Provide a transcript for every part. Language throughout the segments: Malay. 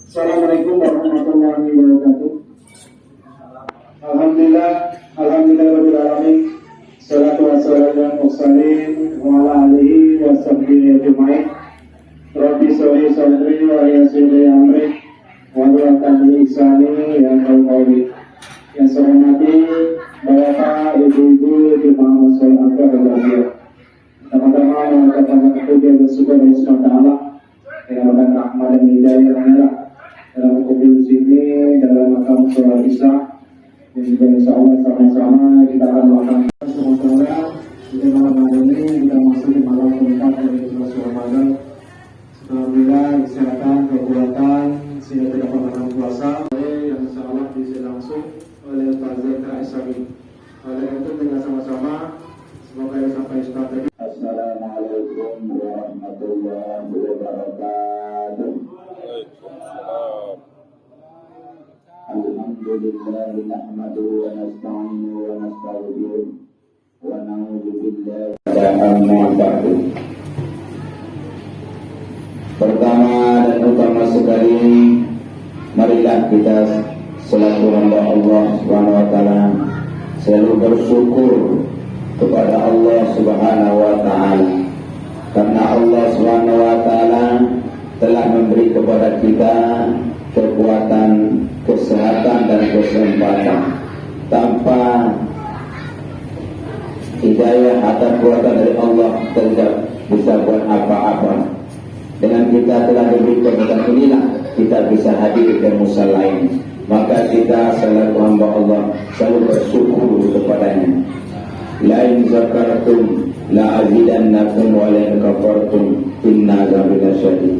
Assalamualaikum warahmatullahi wabarakatuh. Alhamdulillah alamin. Salatu wassalamu ala mursalin wa ala alihi wa sahbihi ajma'in. Rabbi sholli sadri wa yassir li amri wa hlul 'uqdatam min lisani yafqahu qawli. Yang saya hormati Bapak, Ibu-ibu, jemaah muslim dan bahagia. Pertama-tama mengatakan puji dan syukur kepada Allah Subhanahu wa taala yang memberikan rahmat dan hidayah dalam kumpul sini dalam makam sholat isya, dan juga insya Allah sama-sama kita akan melakukan semoga di malam hari ini kita masuk di malam keempat dari bulan Ramadan. Alhamdulillah kesehatan, kekuatan sehingga tidak pernah puasa yang insya Allah bisa langsung oleh Pak Zaitra Isami. Oleh itu dengan sama-sama semoga yang sampai start tadi. Assalamualaikum warahmatullahi wabarakatuh. Alhamdulillah nahmaduhu wa nasta'inuhu wa nastaghfiruh wa na'udzu billahi min syarri. Pertama dan utama sekali, marilah kita selaku hamba Allah Subhanahu wa taala selalu bersyukur kepada Allah Subhanahu wa taala, karena Allah Subhanahu wa taala telah memberi kepada kita kekuatan, kesehatan dan kesempatan. Tanpa hidayah atau kekuatan dari Allah tidak bisa buat apa-apa. Dengan kita telah diberi kekuatan inilah kita bisa hadir ke musala ini. Maka kita selaku hamba Allah selalu bersyukur kepadanya. La in zakartum la azidannakum wa la in kafartum inna azabi lasyadid.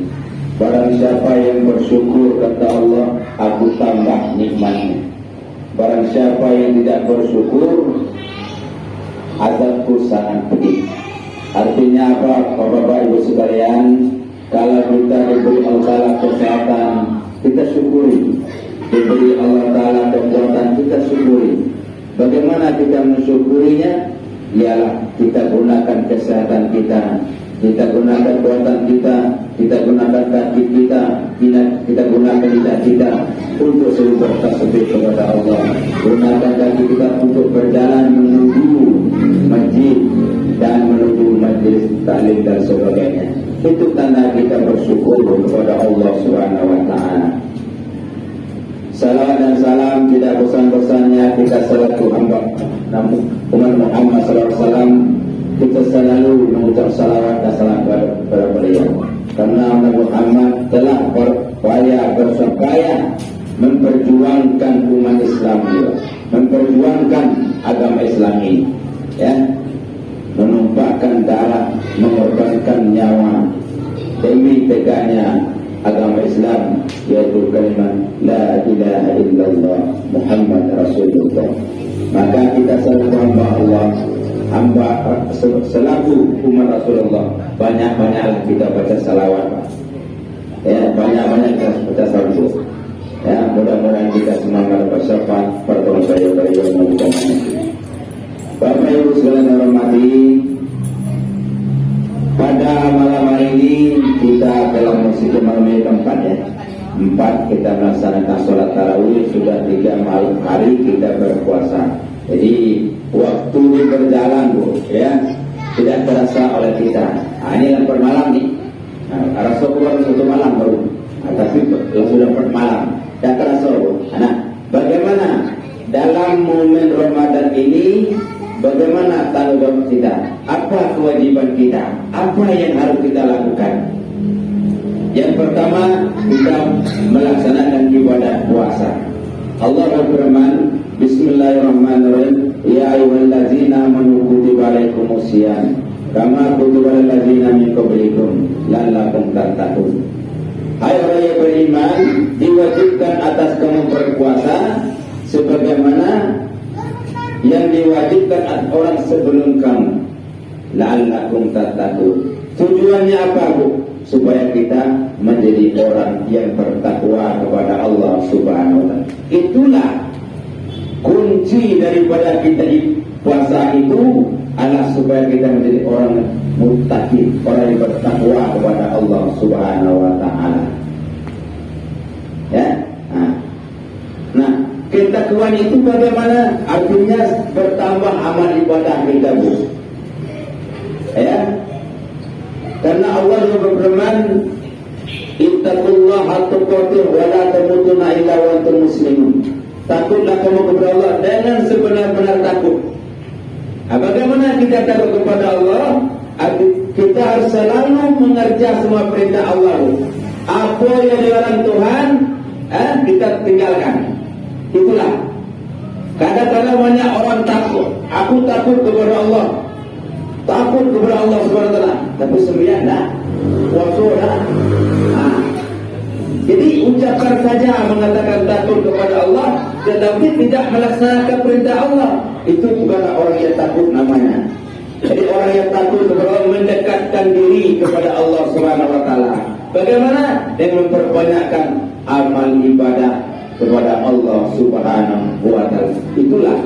Barang siapa yang bersyukur, kata Allah, aku tambah nikmatnya. Barang siapa yang tidak bersyukur, azabku sangat pedih. Artinya apa, Bapak Ibu sekalian? Kalau kita diberi Allah Ta'ala kesehatan, kita syukuri. Diberi Allah Ta'ala kekuatan, kita syukuri. Bagaimana kita mensyukurinya? Ialah kita gunakan kesehatan kita, kita gunakan kekuatan kita gunakan kaki kita gunakan lidah kita untuk selalu bertasbih kepada Allah. Gunakan kaki kita untuk berjalan menuju masjid dan menuju majlis taklim dan sebagainya. Itu tanda kita bersyukur kepada Allah Subhanahu wa taala. Salawat dan salam tidak bosan-bosannya kita selaku hamba umat Muhammad sallallahu alaihi wasallam, kita selalu mengucap salawat dan salam kepada beliau. Karena Nabi Muhammad telah bersusah payah memperjuangkan umat Islam juga, memperjuangkan agama Islam ini, ya, menumpahkan darah, mengorbankan nyawa demi tegaknya agama Islam, yaitu kalimat la ilaha illallah Muhammad Rasulullah. Maka kita selalu hamba Allah, hamba selaku umat Rasulullah, banyak-banyaklah kita baca salawat, ya, banyak-banyak kita baca salawat, ya, mudah-mudahan kita semangat bersyafaat pertolongan saya dari yang mengucapkan. Bapak Ibu sekalian hormati, pada malam hari ini kita telah masuk ke malam ini keempat, ya, 4 kita melaksanakan sholat tarawih, sudah 3 malam hari kita berpuasa. Jadi waktu ini berjalan, Bu, ya, tidak terasa oleh kita. Ini yang per malam nih. Rasa kurang 1 malam baru. Tapi sudah per malam. Tidak terasa, Bu. Nah, bagaimana dalam momen Ramadan ini, bagaimana tanggung jawab kita? Apa kewajiban kita? Apa yang harus kita lakukan? Yang pertama, kita melaksanakan ibadah puasa. Allah berfirman, Bismillahirrahmanirrahim, ya ayyuhallazina amanu kutiba alaikumusiyam kama kutiba alal ladzina min qablikum la'allakum tattaqun. Hai orang yang beriman, diwajibkan atas kamu berpuasa sebagaimana yang diwajibkan atas orang sebelum kamu, la'allakum tattaqun. Tujuannya apa, Bu? Supaya kita menjadi orang yang bertakwa kepada Allah Subhanahu wa taala. Itulah kunci daripada kita puasa itu, adalah supaya kita menjadi orang muttaqi, orang yang bertakwa kepada Allah Subhanahu wa taala. iman itu bagaimana? Artinya bertambah amal ibadah kita, Bu. Ya. Karena Allah berfirman, "Ittaqullaha tuqatih wa la tamutunna illa wa antum muslimun." Takutlah kamu kepada Allah dengan sebenar-benar takut. Bagaimana kita takut kepada Allah? Kita harus selalu mengerja semua perintah Allah. Apa yang dilarang Tuhan, kita tinggalkan. Itulah. Kadang-kadang banyak orang takut. Aku takut kepada Allah. Takut kepada Allah SWT. Tapi sebenarnya tak. Puasa tak. Jadi ucapkan saja mengatakan takut kepada Allah, tetapi tidak melaksanakan perintah Allah. Itu bukanlah orang yang takut namanya. Jadi orang yang takut kepada Allah mendekatkan diri kepada Allah SWT. Bagaimana? Dengan memperbanyakkan amal ibadah kepada Allah Subhanahu wa Ta'ala. Itulah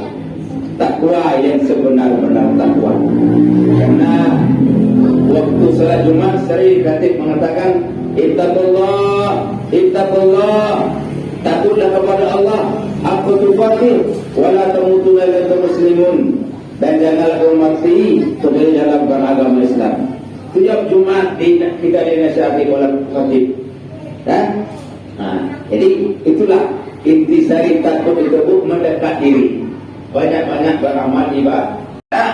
takwa yang sebenar-benar takwa. Karena waktu salat Jumat sering khatib mengatakan, Ittaqullah, ittaqullah, takutlah kepada Allah, aku tufatir, wala tamutunna illa antum muslimun, dan janganlah kamu mati kecuali dalam beragama Islam. Setiap Jumat kita dinasihati oleh khatib. Jadi itulah intisari takut itu, mendekat diri, banyak-banyak beramal ibadah.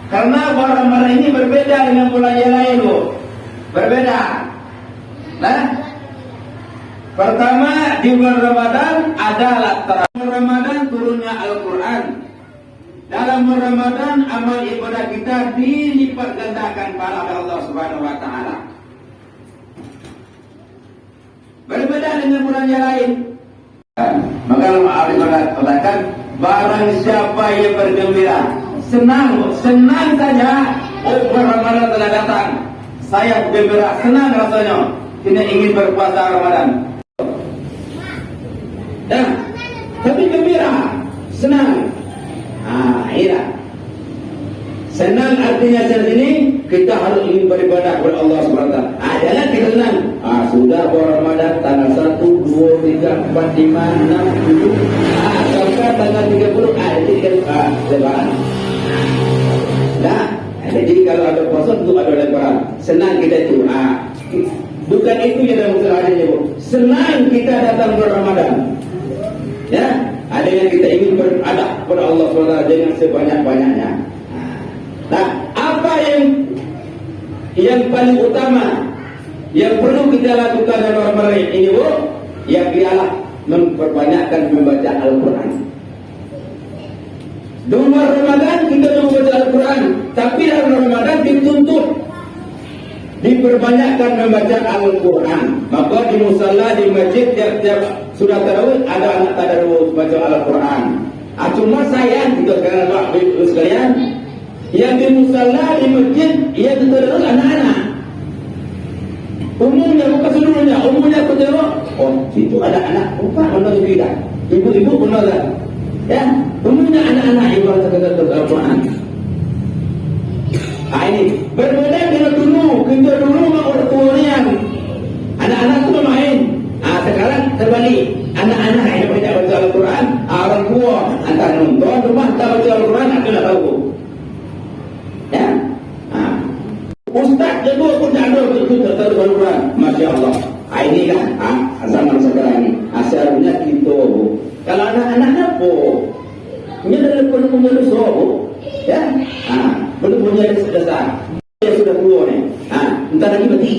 Karena beramal ini berbeda dengan bulan yang lain, Bu. Berbeda. Pertama di bulan Ramadan adalah Ramadan turunnya Al-Quran. Dalam Ramadan amal ibadah kita dilipat gandakan pahala Allah Subhanahu wa Ta'ala. Berbeda dengan bulan yang lain. Maka Allah katakan, barang siapa yang bergembira, senang saja, bulan Ramadan telah datang, saya gembira, senang rasanya, tidak ingin berpuasa Ramadan. Tapi gembira, senang. Iya. Senang artinya saat ini kita harus ingin beribadah kepada Allah SWT. Jangan kita senang. Sudah bulan Ramadan tanggal 1, 2, 3, 4, 5, 6, 7. Sampai tanggal 30. Itu kan lebaran. Jadi kalau ada puasa itu ada lebaran. Senang kita itu. Bukan itu yang dalam adanya, Bu. Senang kita datang bulan Ramadan. Ya, ada yang kita ingin beribadah kepada Allah SWT dengan sebanyak-banyaknya. Apa yang paling utama yang perlu kita lakukan dalam Ramadan ini, Bu? Yang ialah memperbanyakkan membaca Al-Quran. Di bulan Ramadan kita membaca Al-Quran, tapi dalam Ramadan dituntut diperbanyakkan membaca Al-Quran. Maka di musalla, di masjid, tiap-tiap sudah tarawih ada anak tadarus baca Al-Quran. Cuma sayang kita sekarang Pak Ibu sekalian, yang di musalla, di masjid, yang tadarus anak-anak. Umumnya bukan seluruhnya, umumnya aku tengok, situ ada anak, mana tidak? Ibu-ibu pun ada. Ya, umumnya anak-anak ibarat kata Al-Quran. Ini berbeda dengan dulu. Kita dulu orang tuanya anak-anak itu main. Sekarang terbalik. Anak-anak yang baca Al-Quran, orang tua antara nonton rumah tak baca Al-Quran, aku nak tahu. Ya. Ustaz jago pun tak ada betul tahu Al-Quran. Masya Allah. Ini kan zaman sekarang ini. Asalnya kita. Kalau anak-anak apa? Punya dalam punya dosa. Ya. Belum punya dasar. Dia sudah tua ni. Entar lagi mati.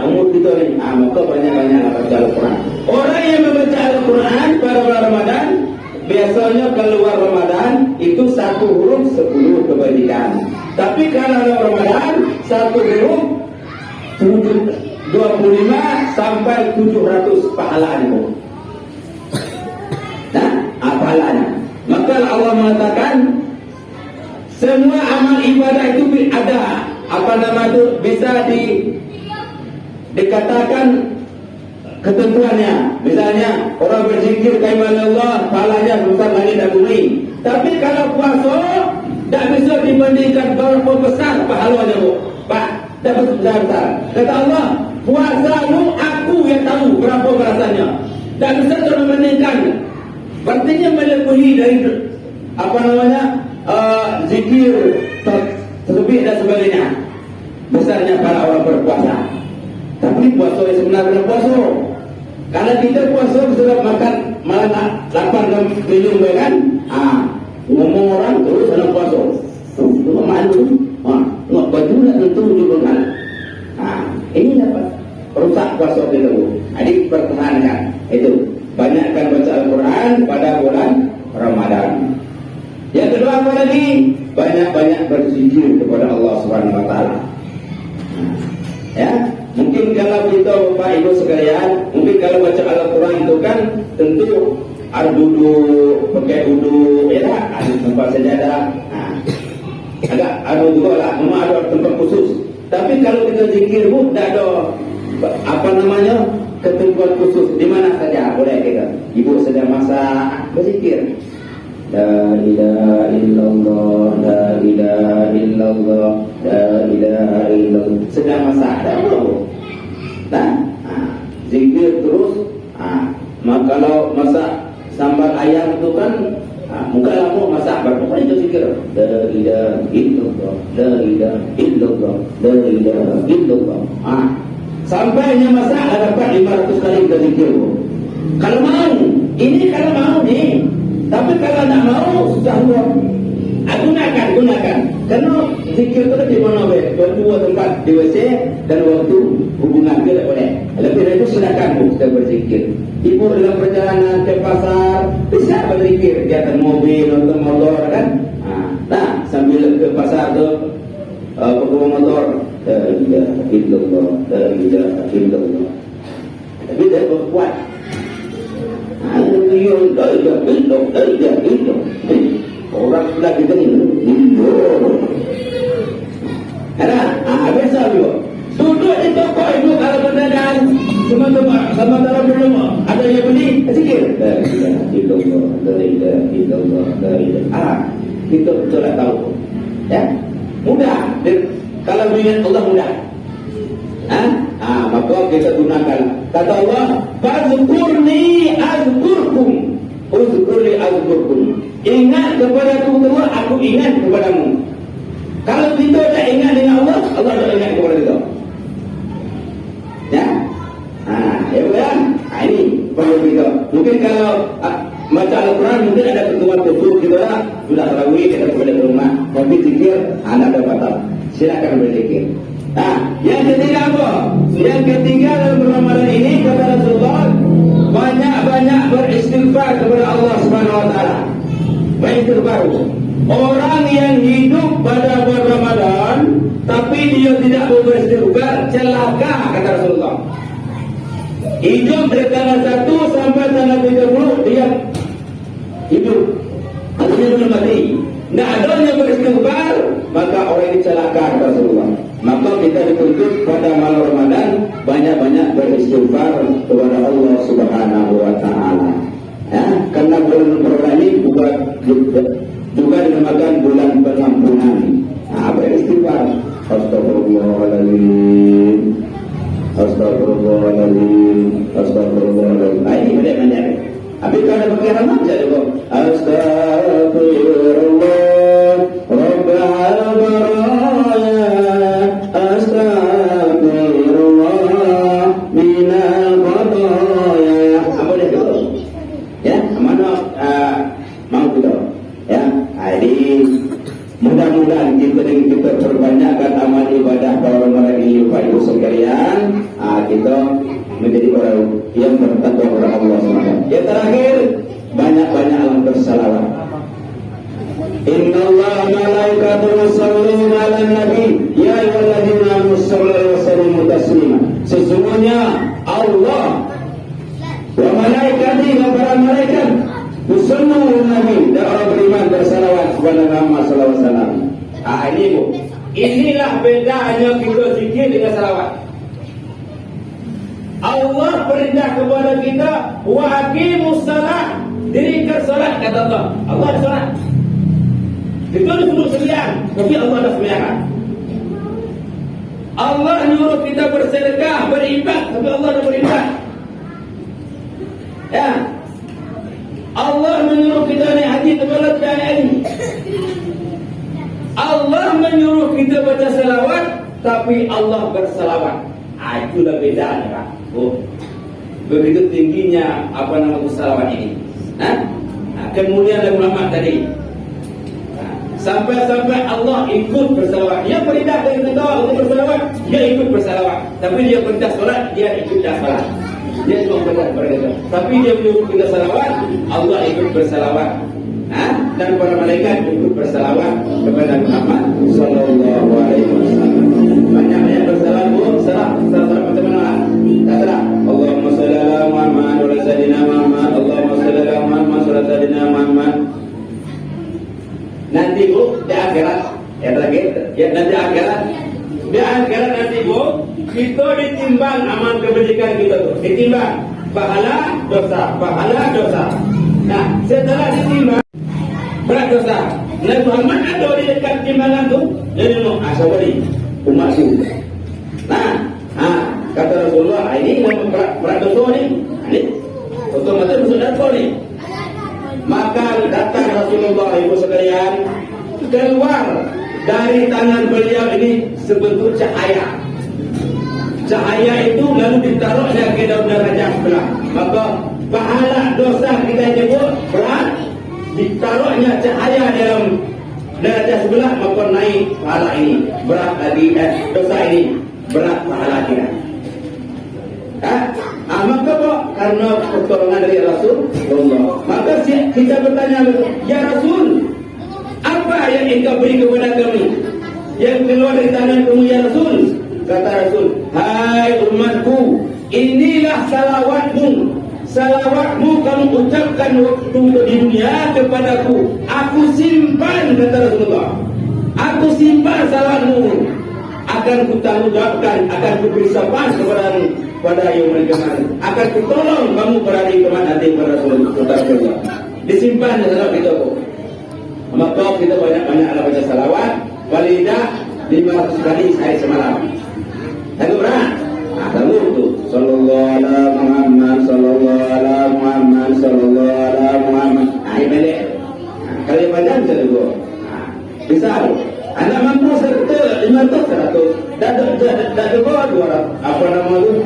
Umur kita ni. Maka banyak-banyak baca Al-Quran. Orang yang membaca Al-Quran pada bulan Ramadan, biasanya keluar Ramadan itu 1 huruf 10 kebaikan. Tapi kalau Ramadan 1 huruf 25 sampai 700 pahalanya. Pahalanya. Maka Allah mengatakan semua amal ibadah itu ada bisa dikatakan ketentuannya. Misalnya orang berzikir kalimat Allah, pahalanya besar langit dan bumi. Tapi kalau puasa tak bisa dibandingkan berapa besar pahalanya, Bu. Pak, tak besar. Kata Allah, puasamu aku yang tahu berapa balasannya. Tak bisa terbandingkan Artinya melebihi dari apa namanya zikir, tasbih dan sebagainya. Besarnya para orang berpuasa. Tapi puasa yang sebenarnya puasa. Karena kita puasa sudah makan malah lapar dan minum kan? Ngomong orang terus dalam puasa. Tuh malu. Nggak baju nak tentu juga kan? Ini dapat rusak puasa kita. Jadi pertahankan itu. Banyakkan baca Al-Quran pada bulan Ramadan. Yang kedua apa lagi? Banyak-banyak berzikir kepada Allah Subhanahu Wa Taala. Ya, mungkin kalau kita Bapak Ibu sekalian, mungkin kalau baca Al-Quran itu kan tentu harus duduk, pakai wudu, ya, ada tempat sajadah. Agak ada juga lah, memang ada tempat khusus. Tapi kalau kita zikir pun tidak ada apa namanya ke tempat khusus, di mana saja boleh kita. Ibu sedang masak, berzikir. La ilaha illallah, la ilaha illallah, la ilaha illallah. Sedang masak, tak perlu. Zikir terus. Kalau masak sambal ayam itu kan muka lama masak berapa itu zikir. La ilaha illallah, la ilaha illallah, la ilaha illallah. Sampainya masak dapat 500 kali kita zikir. Kalau mau, ini kalau mau nih. Tapi kalau tak mau, susah luar. Gunakan. Karena zikir itu di mana boleh? Dua tempat, di WC dan waktu hubungan kita boleh. Lebih dari itu silakan kita berzikir. Ibu dalam perjalanan ke pasar bisa berzikir di atas mobil atau motor kan? Sambil ke pasar tu, pengguna motor, la ilaha illallah, la ilaha illallah. Tapi dia berkuat. Orang sudah kita ni biasa juga. Duduk di toko ibu kalau berdagang sementara belum ada yang beli, zikir. La ilaha illallah, la ilaha illallah, la ilaha. Kita betul tak tahu. Ya, mudah. Kalau mengingat Allah mudah. Maka kita gunakan. Kata Allah, "Fazkurni azkurkum." Uzkurni azkurkum. Ingat kepada Allah, aku ingat kepadamu. Kalau kita tak ingat dengan Allah, Allah tak ingat kepada kita. Ya? Ini perlu kita. Mungkin kalau baca Al-Quran mungkin ada ketentuan khusus kita lah. Sudah tarawih kita pergi ke rumah. Tapi zikir anda dapat tahu. Silakan berzikir. Yang ketiga apa? Yang ketiga dalam Ramadan ini kata Rasulullah, banyak-banyak beristighfar kepada Allah Subhanahu Wa Taala. Beristighfar. Orang yang hidup pada bulan Ramadan tapi dia tidak beristighfar, celaka kata Rasulullah. Hidup dari tanggal 1 sampai tanggal 30 dia hidup. Artinya belum mati. Tidak ada yang beristighfar, maka orang ini celaka kata Rasulullah. Maka kita dituntut pada malam Ramadan banyak-banyak beristighfar kepada Allah Subhanahu Wa Taala. Karena bulan Ramadan ini juga dinamakan bulan pengampunan. Beristighfar. Astagfirullahaladzim, astagfirullahaladzim, astagfirullahaladzim. Ini banyak-banyak. Tapi kalau pakai Ramadan jadi kok. Astagfirullah, Rabbal baraya. Astagfirullah minal qadaya. Apa dia tu? Ya, mana mau kita? Ya, jadi mudah-mudahan kita perbanyakkan amal ibadah pada Ramadan ini, Bapak Ibu sekalian. Kita menjadi orang yang bertakwa kepada Allah SWT. Yang terakhir, banyak-banyak bersalawat. Inna Allah malaikatuhu yusalluna 'alan nabi ya ayyuhalladzina amanu sallu alaihi wa sallimu taslima. Sesungguhnya Allah wa malaikatihi dan para malaikat yusalluna 'alan nabi, dan orang beriman bersalawat kepada Muhammad sallallahu alaihi wasallam. Ini Bu, inilah bedanya kita zikir dengan salawat. Allah perintah kepada kita wa aqimus salat, dirikan salat kata Allah. Allah ada salat. Kita disuruh sembahyang, tapi Allah ada sembahyang. Allah nyuruh kita bersedekah, beribadah, tapi Allah ada beribadah. Ya. Allah kita baca salawat, tapi Allah bersalawat. Itulah bedanya, Pak. Oh, begitu tingginya apa nama salawat ini. Kemudian Nabi Muhammad tadi, sampai-sampai Allah ikut bersalawat. Dia perintah dari Allah untuk bersalawat, dia ikut bersalawat. Tapi dia perintah solat, dia ikut salat. Dia cuma perintah berkata. Tapi dia menyuruh kita salawat, Allah ikut bersalawat. Dan para malaikat ikut bersalawat kepada Muhammad sallallahu alaihi wasallam. Banyak bersalawat, salat macam mana? Katalah Allahumma shalli ala Muhammad wa ala sayyidina Muhammad. Allahumma shalli ala Muhammad wa ala sayyidina Muhammad. Nanti Bu, di akhirat, di akhirat nanti Bu, kita ditimbang amal kebajikan kita tuh, ditimbang pahala dosa. Nah, setelah ditimbang berat dosa, Nabi Muhammad ada di dekat timbangan tuh, jadi mau asawari umatku. Nah, kata Rasulullah, ini berat dosa ini otomatis masuk neraka nih. Maka datang Rasulullah, ibu sekalian, keluar dari tangan beliau ini sebentuk cahaya. Cahaya itu lalu ditaruhnya ke dalam derajat sebelah. Maka pahala dosa kita nyebut berat, ditaruhnya cahaya dalam derajat sebelah, maka naik pahala ini berat lagi, dosa ini berat pahala kita. Maka kok karena pertolongan dari Rasulullah, maka kita bertanya, ya Rasul, apa yang engkau beri kepada kami yang keluar dari tangan kamu ya Rasul? Kata Rasul, hai umatku, inilah salawatmu kamu ucapkan waktu di dunia kepadaku, aku simpan, kata Rasulullah, aku simpan salawatmu, akan kutanggungjawabkan, akan kuberi syafaat kepadamu pada yaumul qiyamah, akan kutolong kamu pada hari kiamat nanti pada Rasulullah. Disimpan salawat itu. Maka kita banyak-banyak baca salawat, paling tidak 500 kali sehari semalam. Satu berat. Lalu itu sallallahu alaihi Muhammad, sallallahu alaihi Muhammad, sallallahu alaihi Muhammad. Ini balik. Kalau panjang bisa dulu. Bisa. Anak mampu serta 500, 100. Dah bawa 200. Apa nama itu?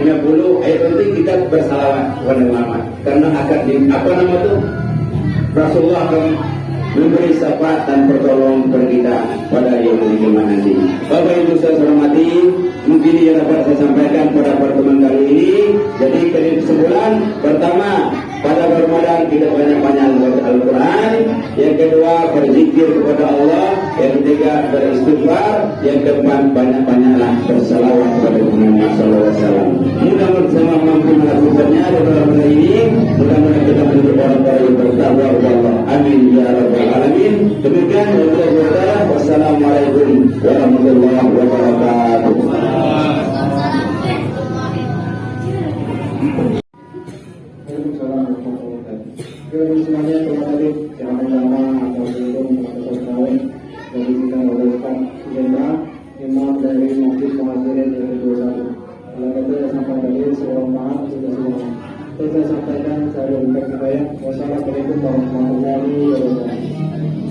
50. Yang penting kita bersalawat kepada Muhammad. Karena akan apa nama itu? Rasulullah akan memberi syafaat dan pertolongan kepada kita pada yaumul qiyamah nanti. Bapak Ibu saya hormati, mungkin yang dapat saya sampaikan pada pertemuan kali ini. Jadi kesimpulan pertama, pada Ramadan kita banyak-banyak membaca Al-Quran. Yang kedua, berzikir kepada Allah. Yang ketiga, beristighfar. Yang keempat, banyak-banyaklah bersalawat kepada Muhammad SAW. Mudah-mudahan sama mampu melakukannya di dalam bulan ini. Mudah-mudahan kita menjadi orang-orang yang bertakwa kepada Allah. Amin ya rabbal alamin. Demikian wassalamualaikum warahmatullahi wabarakatuh. Semuanya terima kasih sama-sama atas ilmu atas kawan dari kita oleh Ustaz Jenderal Imam dari Masjid Muhajirin yang ke-21. Kalau kata sampai tadi seorang maaf sudah semua. Saya sampaikan saya berikan hidayah. Wassalamualaikum warahmatullahi wabarakatuh.